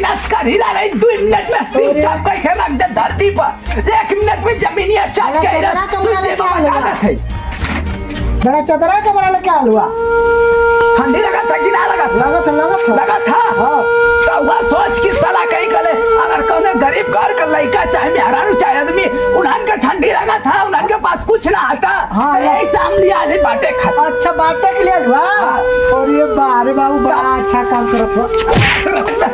मेहनत कर ही रहा 2 मिनट में सिर चाप के रख दे धरती पर 1 मिनट में जमीनिया चाट के तुझे बता थे बड़ा चदरा का बड़ा क्या हुआ ठंडी लगा था कि ना लगा लगा था हां तो वह सोच की साला कहीं कले अगर कौन गरीब घर का लड़का चाहे मेहरारू चाहे आदमी उन्हन के ठंडी लगा था उन्हन के पास कुछ ना आता हाँ, तो यही साम लिया ले बाटे खा अच्छा बाटे के लिए हुआ और ये बारे बाबू बड़ा अच्छा काम करत हो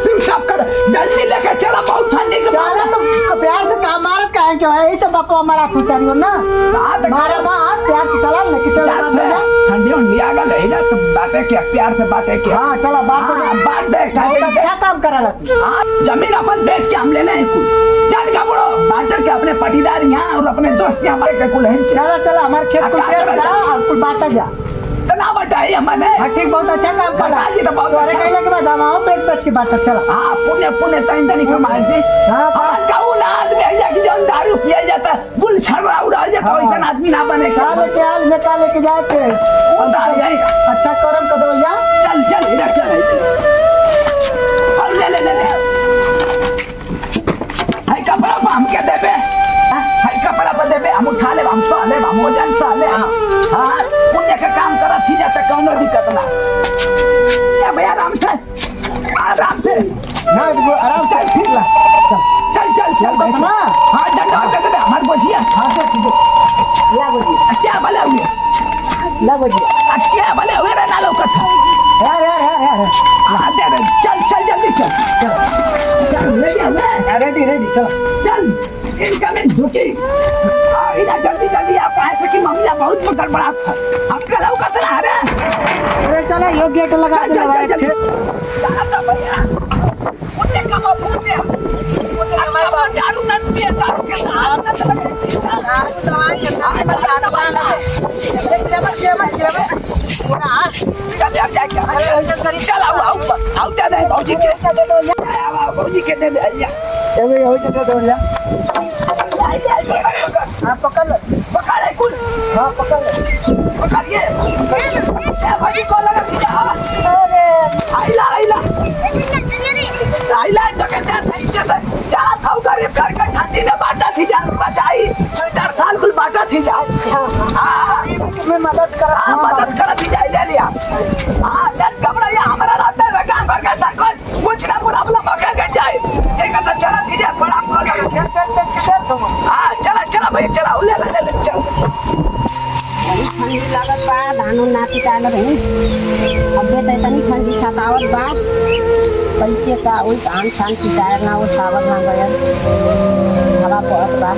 सिर चाप कर जल्दी लेके चला बहुत ठंडी के चला तो प्यार से काम मारत काहे क्यों है ऐसे बापा हमारा फुटारियो ना मारा बात प्यार से चला लेके चला ठंडी उंडी आ गई ना तो बातें क्या प्यार से बातें क्या हां चला बात दे अच्छा काम करा ला हां जमीन अपन बेच के हम लेने हैं कुल जान का बड़ो बांटर के अपने पटीदार यहां और अपने दोस्त यहां हमारे के कुल हैं चला हमारे खेत को बेच ला और कुल बांटा जा तना बताइए हमने ठीक बहुत अच्छा काम करा जी तो बहुत अच्छा कहले के बाद हम बेच के बांटा चला हां पुण्य तइन तनी कमाल जी हां कहू ना आदमी है कि जौन दारू पिया जाता गुलशन उड़ा जाता वैसा आदमी ना बने चल निकाल के जाए के अच्छा करम कर दो जा चल इधर चल ले हाय कपड़ा हम के देबे हाय कपड़ा पर देबे हम उठा ले हम सो ले हम वजन सा ले हां पुण्य का काम करा थी जाता कोनो दिक्कत ना ए भैया आराम से ना आराम से फिर ला चल ना हां डंडा कर दे हमार बोझिया हां से ठीक है ला बोझिया क्या भला हुआ ला बोझिया क्या भला हुआ रे ना लौकत यार आ दे चल जल्दी चल रेडी चल इनकमिंग ढुकी इधर जल्दी आप ऐसे कि मम्मी बहुत मगर बड़ा था आपका लौकत ना रे अरे चलो यो गेट लगा दे चला भैया उन्हें कमा पुण्य हमारे दारू न पिए दारू के साथ दारू दवाई है बता चल आओ दे भौजी के दे भैया अबे हो तो दो लिया हां पकड़ कुल हां पकड़िए ए भाई को लगा दिया अरे आइला तो कहता सही से जा थाऊ गरीब घर का ठंडी ने बाटा थी जान बचाई स्वेटर साल कुल बाटा थी जा हां मैं मदद कर थी जा ले लिया हां लट कपड़ा ये हमारा रात में काम भर का सब कुछ ना प्रॉब्लम हो गया जाए एक तो चला थी जा बड़ा हां चला भाई चला ले चल ठंडी लागत बा धानो नाती काल रही अबे त तनी ठंडी सतावत बा पैसे का ओई धान शांति जायर ना वो सावर ना गया हवा बहुत बा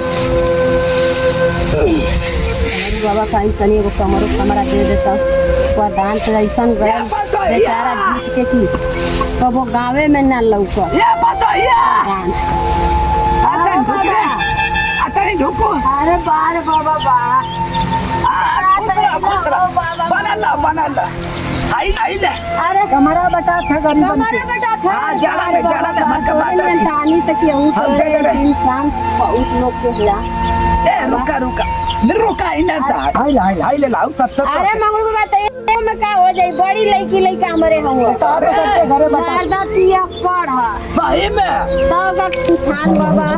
बाबा कहीं तनी वो कमरा दे देता वो धान से ऐसन गया बेचारा जीत के की कबो गावे में ना लौका ये बताइए अतरी ढुको अरे बार बाबा बा बनला आई ले अरे हमारा बटा था गरीब हमारा बटा था हां जाला ने मन का बात है तानी तक हूं तो इंसान बहुत लोग के हुआ ए रुका इना था आई ले लाओ सब अरे मंगलू बात में का हो जाई बड़ी लड़का हमरे हुआ तो सबके घरे बता मारदा तिया कर है सही में सब किसान बाबा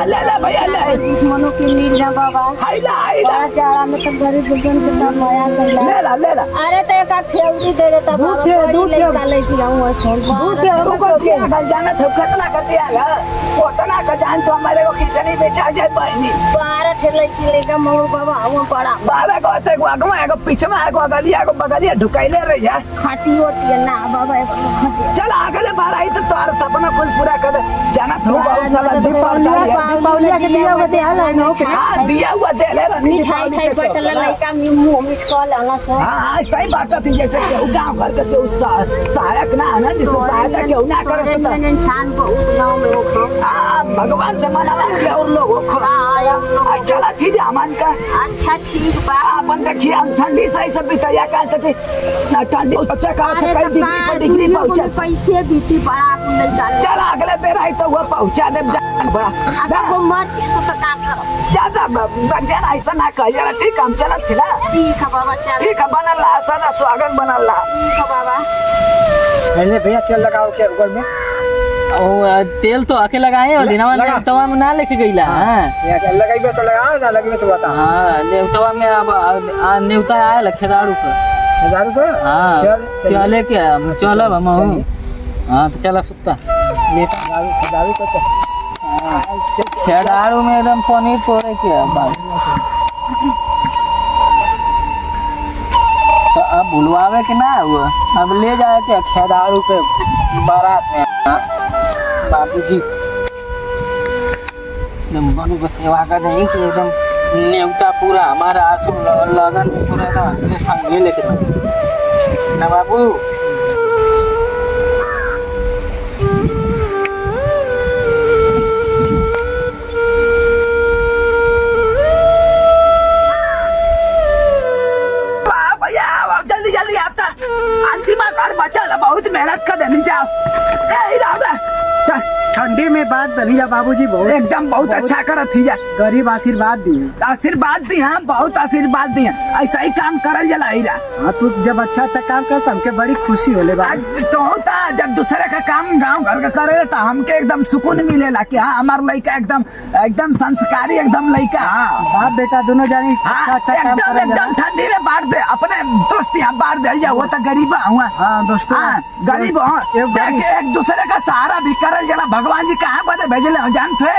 ले भैया ले दुश्मनों के मिल जा बाबा आई ला चारा में तो गरीब जन के सब माया कर ले ला अरे तो एक खेवड़ी दे देता बाबा बड़ी लड़की हूं दूसरे जाना था कितना कर दिया उतना का जान तो हमारे को खिचड़ी बेचा जाए बहनी 12 ठे लड़की लेगा मंगलू बाबा हम बड़ा 12 को ते आगवा एगो पीछे में एगो गलिया को बगलिया ढुकाइले रह जा खाटी होती ना बाबा चल आगे बाहर आई तो तोर सपना कुल पूरा कर जाना था बहुत साला दीपावली के दिया हुआ दे हला नो के हां दिया हुआ दे ले मिठाई खाई बटला लड़का मुंह मिठ कल आना से हां सही बात थी जैसे कि गांव घर के सहायक ना है ना जिसे सहायता क्यों ना करे तो इंसान बहुत गांव में हो भगवान से मनावा के और लोग हो चला थी अमन का अच्छा ठीक बा अपन देखिए हम ठंडी सही सब बिताया का सके ना ठंडी बच्चा का कई डिग्री पहुंचा पैसे बीती बड़ा कुल डाल चल अगले बेर आई तो वो पहुंचा दे बड़ा अगर वो मर के तो का करो ज्यादा बगैर ऐसा ना कह जरा ठीक हम चलत थी ना ठीक है बाबा चल ठीक है बनल आसन स्वागत बनल ठीक है बाबा पहले भैया तेल लगाओ के ऊपर में ओ तेल तो आके लगाए और दिनवा नेवतवा में ना लेके गईला। हां लगाइबे तो लगा ना लगबे तो बता। हां नेवतवा में अब नेवता आया खेदारू पर। खेदारू पर? हां चले के चलो हम। हां तो चला सुत्ता ले खेदारू को तो खेदारू में एकदम पनीर तोड़े के तो अब बुलवावे के ना हुआ अब ले जाए के खेदारू के बारात में बाबूजी एकदम बड़ू को सेवा कर दें कि एकदम नेवता पूरा हमारा आंसू लगन पूरा था संग में लेके ना बाबू। जल्दी जल्दी आता अंतिम बार बचा बहुत मेहनत कर देनी चल ठंडी में बात दलिया बाबूजी बहुत एकदम बहुत अच्छा करत थी जा। गरीब आशीर्वाद दी दी हाँ बहुत आशीर्वाद दी ऐसा ही काम करल जला हीरा। हाँ तू जब अच्छा अच्छा काम करता हमके बड़ी खुशी होले तो होता जब दूसरे का काम गांव घर का करे तो हमके एकदम सुकून मिलेला कि हाँ हमार लड़का एकदम एकदम संस्कारी एकदम लड़का। हाँ बाप बेटा दोनों जानी अच्छा काम करे एकदम ठंडी में बांट दे अपने दोस्त यहाँ बांट दे जा वो तो गरीब हुआ। हाँ दोस्तों गरीब एक दूसरे का सहारा भी करल जला। भगवान जी कहाँ बदे भेजले हो जानते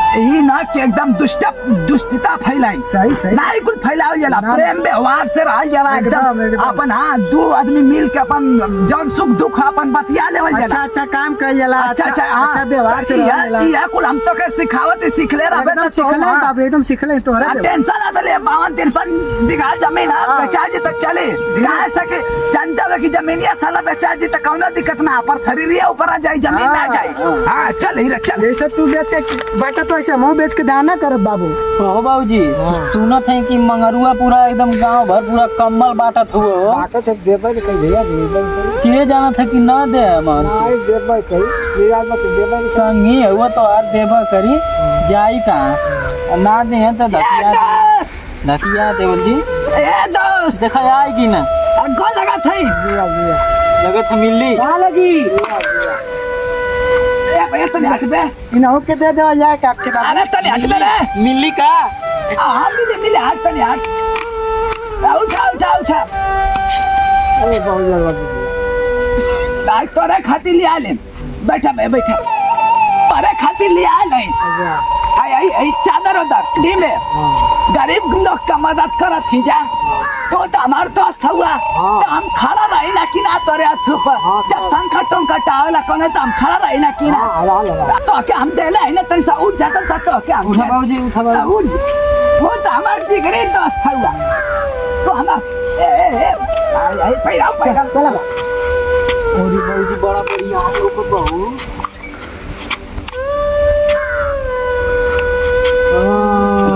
यही ना कि एकदम दुष्टता फैलाई सही सही ना ही कुछ फैलाओ जला प्रेम व्यवहार से रह जला एकदम अपन। हाँ दो आदमी मिल के अपन जौन सुख दुख अपन बतिया लेवल जला। अच्छा अच्छा काम कर जला अच्छा व्यवहार से यह कुल हम तो के सिखावत सीखले रहबे तो सिखले एकदम सिखले तो टेंशन ना ले 52-53 बीघा जमीन बेचा जी तक चले दिखा सके जनता की जमीनिया साला बेचा जी तक कौनो दिक्कत ना पर शरीर ऊपर आ जाए जमीन ना जाए। हाँ चल ही चल जैसे तू बेच के बेटा तो ऐसे मुँह बेच के दाना कर बाबू। हो बाबूजी सुनत है कि मंगरुआ पूरा एकदम गांव भर पूरा कम्बल बांटत हुआ बाटा से देबे के भैया के जाना था कि ना दे मन नहीं देबे कही ये आज मत देबे संगी हुआ तो आज देबा करी जाई कहां ना दे तो धकिया देवल जी ए दोस्त देखा आई कि ना अंको लगा थई लगे थ मिली का लगी ए भैया तने हट बे इनहु के दे देवा जाए का के अरे तने हट बे रे मिली का हां मिले हट तने हट उठा अरे बहुत लगा भाई तोरे खातिर लिया ले बैठा बैठा तोरे खातिर लिया ले आई चादर उधर दी में गरीब लोग का मदद करत ही जा तो हमार दोस्त हुआ तो हम खड़ा रही ना कि ना तोरे हाथ पर जब संकटों का टावला कोने तो हम खड़ा रही ना कि ना तो क्या हम देले है ना तैसा उठ जाता था तो क्या उठा बाबूजी उठा बाबूजी वो तो हमार जिगरी दोस्त हुआ तो हम आई पैरा चला और बाबूजी बड़ा बढ़िया हम लोग को बहु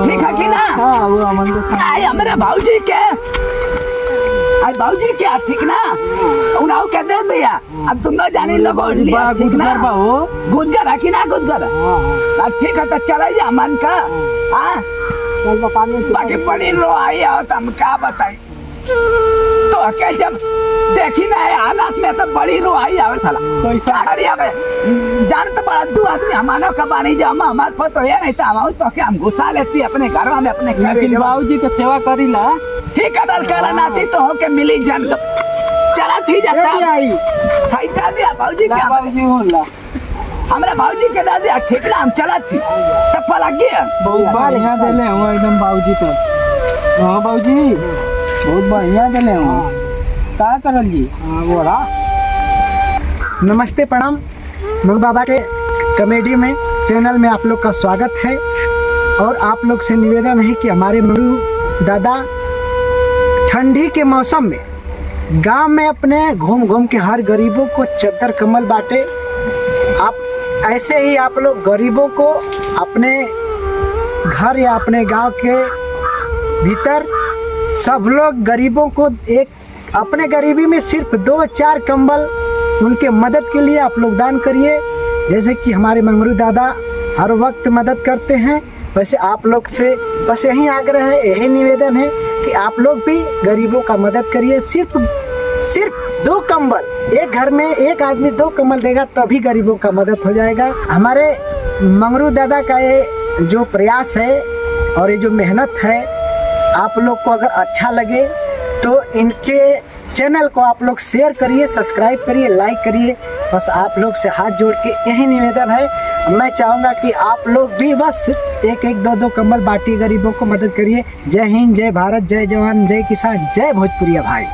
ठीक है कि ना। हाँ वो आई हमारे भाऊजी के आई भाऊजी क्या ठीक ना उनाऊ कह दे भैया अब तुम ना जाने लगो लिया ठीक ना गुदगर है कि ना गुदगर ठीक है तो चला जा मन का। हाँ बाकी पड़ी रो आई हो तो हम क्या बताई तो क्या जब देखी ना है हालात में तो बड़ी रो आई आवे साला पैसा अरे आवे जान तो बड़ा दू आदमी हमारा कबानी जो हम हमारे पर तो है नहीं तो हम तो क्या हम घुसा लेती अपने घर में अपने लेकिन बाबूजी के सेवा करी ला ठीक है दल करा नाती तो हो के मिली जन चला थी जाता खाई दादी बाबूजी क्या बाबूजी होला हमरा बाबूजी के दादी ठीक ना हम चला थी तब लग गया बहुत बढ़िया देले हो एकदम बाबूजी तो। हां बाबूजी बहुत बढ़िया देले हो का करल जी बोला नमस्ते प्रणाम मग बाबा के कॉमेडी में चैनल में आप लोग का स्वागत है और आप लोग से निवेदन है कि हमारे मरू दादा ठंडी के मौसम में गांव में अपने घूम घूम के हर गरीबों को चद्दर कम्बल बांटे। आप ऐसे ही आप लोग गरीबों को अपने घर या अपने गांव के भीतर सब लोग गरीबों को एक अपने गरीबी में सिर्फ 2-4 कंबल उनके मदद के लिए आप लोग दान करिए। जैसे कि हमारे मंगरू दादा हर वक्त मदद करते हैं वैसे आप लोग से बस यही आग्रह है यही निवेदन है कि आप लोग भी गरीबों का मदद करिए। सिर्फ सिर्फ 2 कंबल, एक घर में एक आदमी 2 कंबल देगा तभी गरीबों का मदद हो जाएगा। हमारे मंगरू दादा का ये जो प्रयास है और ये जो मेहनत है, आप लोग को अगर अच्छा लगे तो इनके चैनल को आप लोग शेयर करिए, सब्सक्राइब करिए, लाइक करिए। बस आप लोग से हाथ जोड़ के यही निवेदन है। मैं चाहूँगा कि आप लोग भी बस 1-1, 2-2 कंबल बांटिए, गरीबों को मदद करिए। जय हिंद, जय भारत, जय जवान, जय किसान, जय भोजपुरिया भाई।